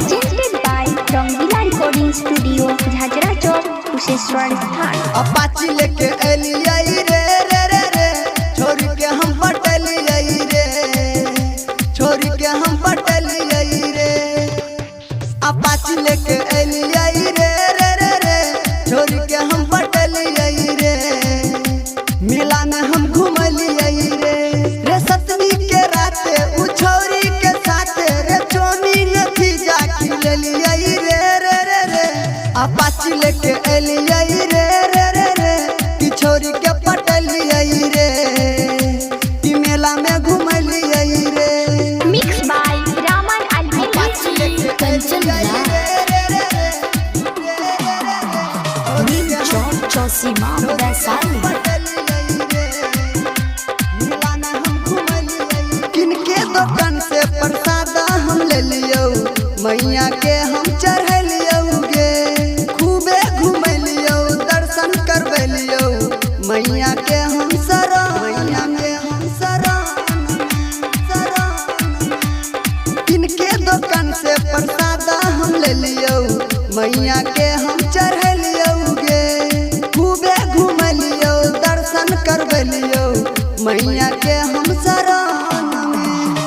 presented by Rangila recording studio Jhajhra Chowk Kusheshwar Sthan. अपाची लेके एलिया रे रे रे रे छोरी के हम पटलिया रे, छोरी के हम पटलिया रे। अपाची लेके एलिया रे रे रे रे छोरी के हम पटलिया रे। मेला में हम घूमलिया रे सतमी के राते उ छोरी के साथे रे चोनी नथी जा खिललिया रे रे रे रे। अपाची लेके एलिया रे रे रे रे की छोरी के पटलिया रे की मेला में घूमलिया रे। मिक्स बाय रामन अलबेला कंचन चौसीमा वैशाली। किनके दुकान से प्रसाद हम ले लियो मैया के हम चढ़लियो गे। खूबे घूमलियो दर्शन करबलियो मैया के हम शरण, मैया के हम शरण शरण। किनके दुकान से प्रसाद हम ले लियो मैया के हम चढ़लियो गे। खूबे घूमलियो दर्शन करबलियो मैया के हम शरण।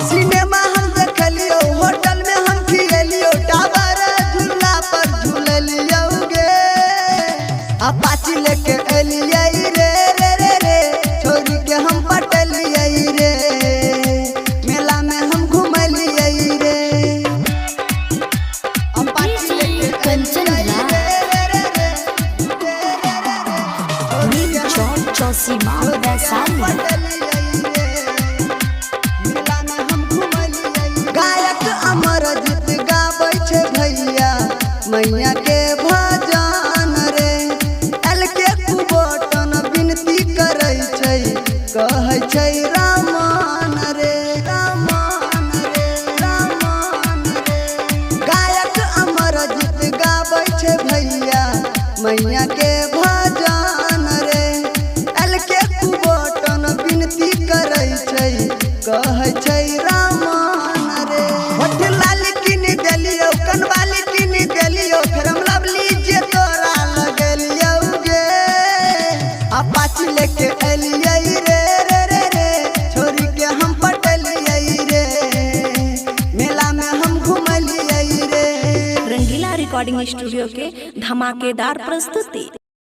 सिनेमा हम देखलियो होटल में हम खिलियो टावर झूला पर झूललियो गे। अपाची लेके एलिया रे रे रे रे छोरी के हम पटलिया रे मेला में हम घूमलिया रे। अपाची लेके कंचन चौसीमा वैशाली। गायक अमरजीत गाबै छे भैया मैया के भजन रे। एलके कुबटन विनती करै छै कहै छै रामन रे रामन रे रामन रे। गायक अमरजीत गाबै छे भैया मैया के भजन रे। एलके कुबटन विनती करै छै कहै छै रामन रे। होठ लाल किन देलियो कनवाली किन देलियो फिर हम लवली जे तोरा लगलियो गे। अपाची लेके एलिया रे रे रे रे छोरी के हम पटलिया रे मेला में हम घूमलिया रे। रंगीला रिकॉर्डिंग स्टूडियो के धमाकेदार प्रस्तुति।